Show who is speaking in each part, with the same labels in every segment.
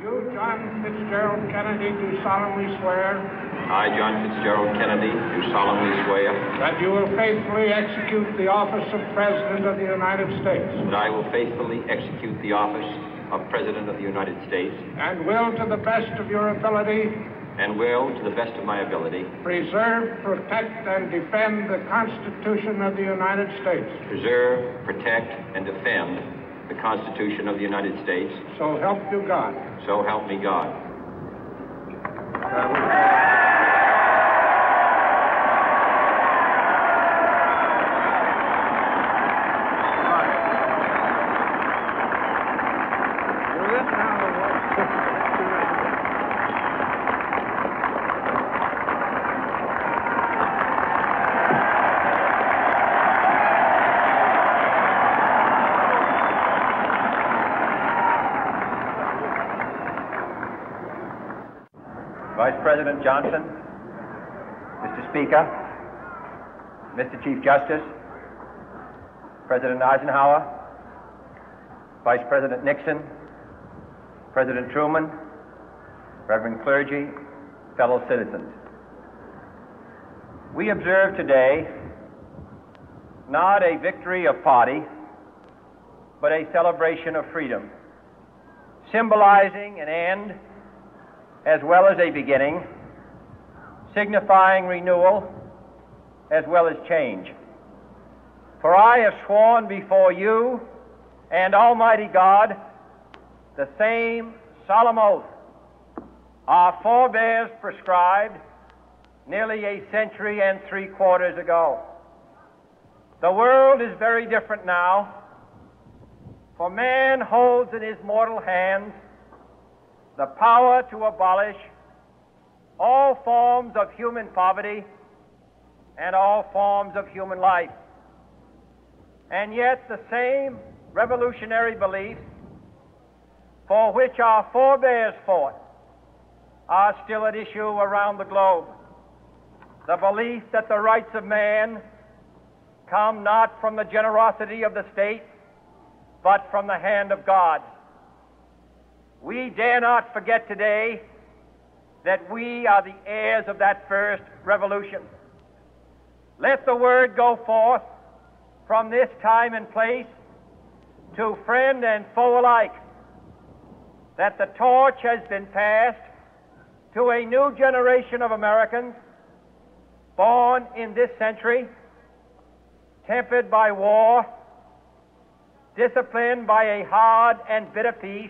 Speaker 1: You, John Fitzgerald Kennedy, do solemnly swear.
Speaker 2: I, John Fitzgerald Kennedy, do solemnly swear.
Speaker 1: That you will faithfully execute the office of President of the United States.
Speaker 2: That I will faithfully execute the office of President of the United States.
Speaker 1: And will, to the best of your ability.
Speaker 2: And will, to the best of my ability.
Speaker 1: Preserve, protect, and defend the Constitution of the United States.
Speaker 2: Preserve, protect, and defend the Constitution of the United States.
Speaker 1: So help you God.
Speaker 2: So help me God.
Speaker 3: Vice President Johnson, Mr. Speaker, Mr. Chief Justice, President Eisenhower, Vice President Nixon, President Truman, Reverend clergy, fellow citizens. We observe today not a victory of party, but a celebration of freedom, symbolizing an end as well as a beginning, signifying renewal as well as change. For I have sworn before you and Almighty God the same solemn oath our forebears prescribed nearly a century and 3/4 ago. The world is very different now, for man holds in his mortal hands the power to abolish all forms of human poverty and all forms of human life. And yet the same revolutionary beliefs for which our forebears fought are still at issue around the globe. The belief that the rights of man come not from the generosity of the state, but from the hand of God. We dare not forget today that we are the heirs of that first revolution. Let the word go forth from this time and place to friend and foe alike that the torch has been passed to a new generation of Americans born in this century, tempered by war, disciplined by a hard and bitter peace,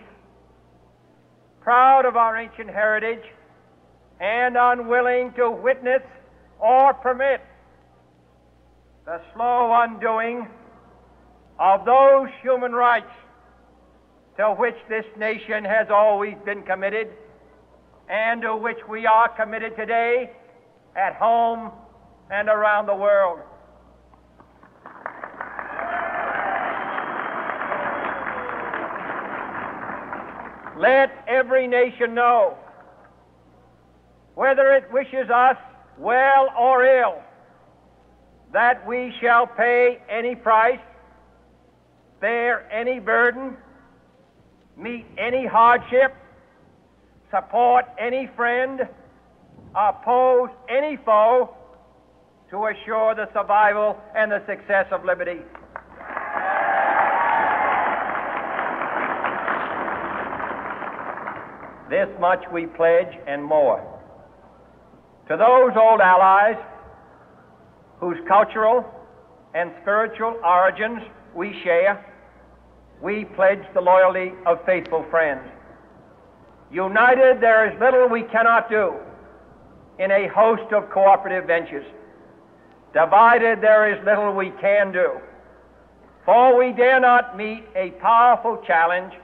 Speaker 3: proud of our ancient heritage, and unwilling to witness or permit the slow undoing of those human rights to which this nation has always been committed and to which we are committed today at home and around the world. Let every nation know, whether it wishes us well or ill, that we shall pay any price, bear any burden, meet any hardship, support any friend, oppose any foe to assure the survival and the success of liberty. This much we pledge and more. To those old allies whose cultural and spiritual origins we share, we pledge the loyalty of faithful friends. United, there is little we cannot do in a host of cooperative ventures. Divided, there is little we can do, for we dare not meet a powerful challenge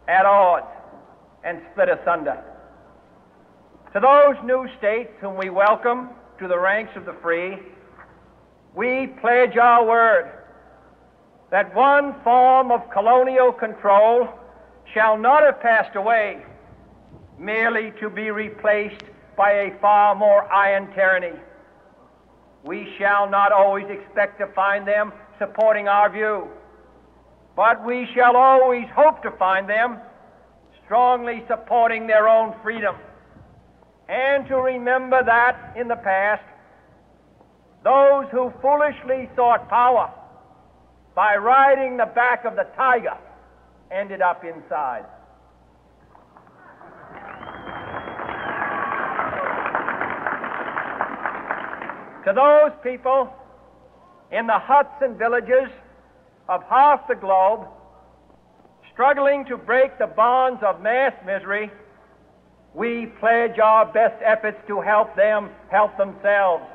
Speaker 3: at odds and split asunder. To those new states whom we welcome to the ranks of the free, we pledge our word that one form of colonial control shall not have passed away merely to be replaced by a far more iron tyranny. We shall not always expect to find them supporting our view, but we shall always hope to find them strongly supporting their own freedom, and to remember that in the past, those who foolishly sought power by riding the back of the tiger ended up inside. To those people in the huts and villages of half the globe struggling to break the bonds of mass misery, we pledge our best efforts to help them help themselves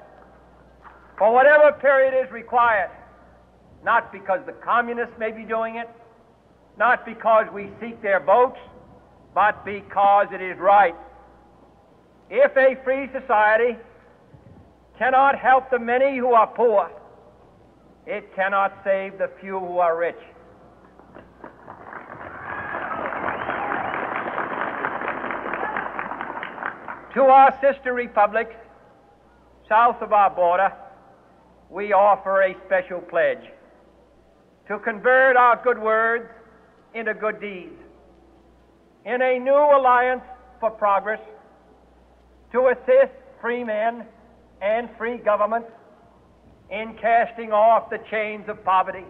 Speaker 3: for whatever period is required, not because the communists may be doing it, not because we seek their votes, but because it is right. If a free society cannot help the many who are poor, it cannot save the few who are rich. To our sister republics south of our border, we offer a special pledge to convert our good words into good deeds, in a new alliance for progress, to assist free men and free governments in casting off the chains of poverty.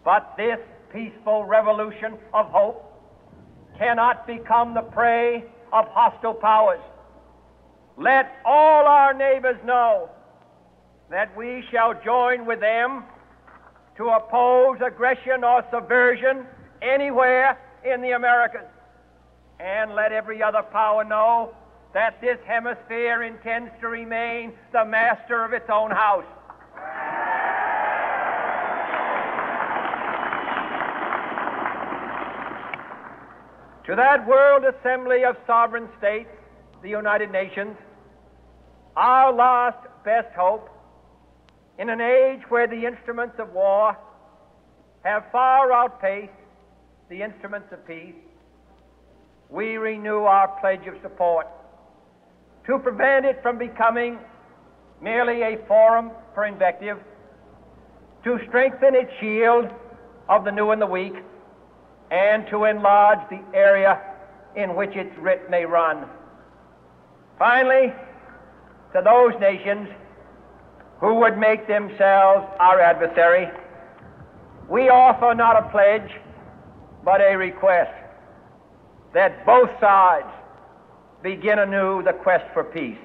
Speaker 3: But this peaceful revolution of hope cannot become the prey of hostile powers. Let all our neighbors know that we shall join with them to oppose aggression or subversion anywhere in the Americas. And let every other power know that this hemisphere intends to remain the master of its own house. To that World Assembly of Sovereign States, the United Nations, our last best hope, in an age where the instruments of war have far outpaced the instruments of peace, we renew our pledge of support to prevent it from becoming merely a forum for invective, to strengthen its shield of the new and the weak, and to enlarge the area in which its writ may run. Finally, to those nations who would make themselves our adversary, we offer not a pledge, but a request that both sides begin anew the quest for peace.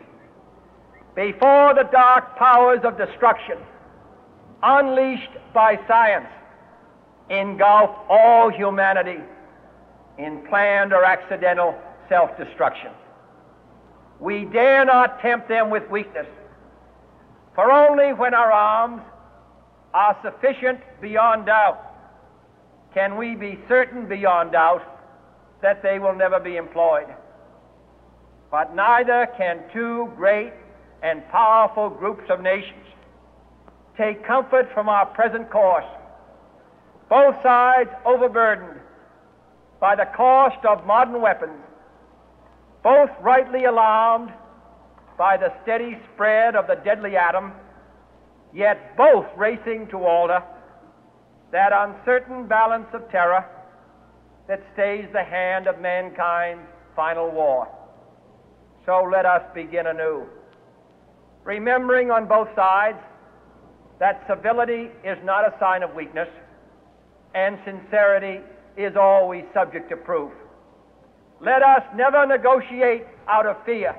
Speaker 3: Before the dark powers of destruction, unleashed by science, engulf all humanity in planned or accidental self-destruction, we dare not tempt them with weakness, for only when our arms are sufficient beyond doubt can we be certain beyond doubt that they will never be employed. But neither can two great and powerful groups of nations take comfort from our present course, both sides overburdened by the cost of modern weapons, both rightly alarmed by the steady spread of the deadly atom, yet both racing to alter that uncertain balance of terror that stays the hand of mankind's final war. So let us begin anew, remembering on both sides that civility is not a sign of weakness, and sincerity is always subject to proof. Let us never negotiate out of fear,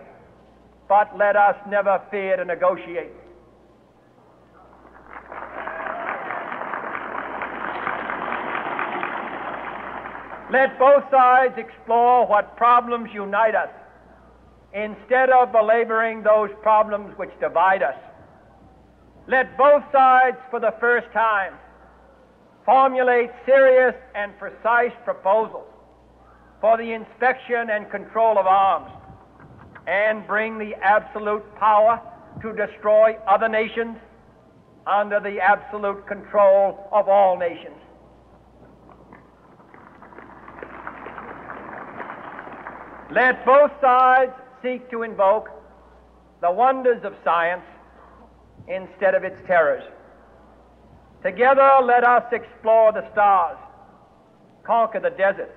Speaker 3: but let us never fear to negotiate. Let both sides explore what problems unite us, instead of belaboring those problems which divide us. Let both sides, for the first time, formulate serious and precise proposals for the inspection and control of arms, and bring the absolute power to destroy other nations under the absolute control of all nations. Let both sides seek to invoke the wonders of science instead of its terrors. Together, let us explore the stars, conquer the deserts,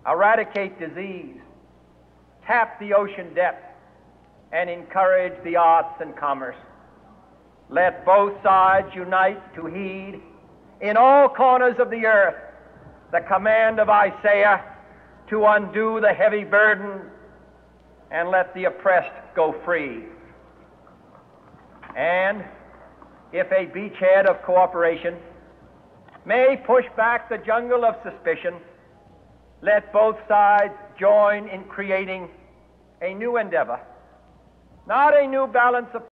Speaker 3: eradicate disease, tap the ocean depths, and encourage the arts and commerce. Let both sides unite to heed in all corners of the earth the command of Isaiah to undo the heavy burden and let the oppressed go free. And if a beachhead of cooperation may push back the jungle of suspicion, let both sides join in creating a new endeavor, not a new balance of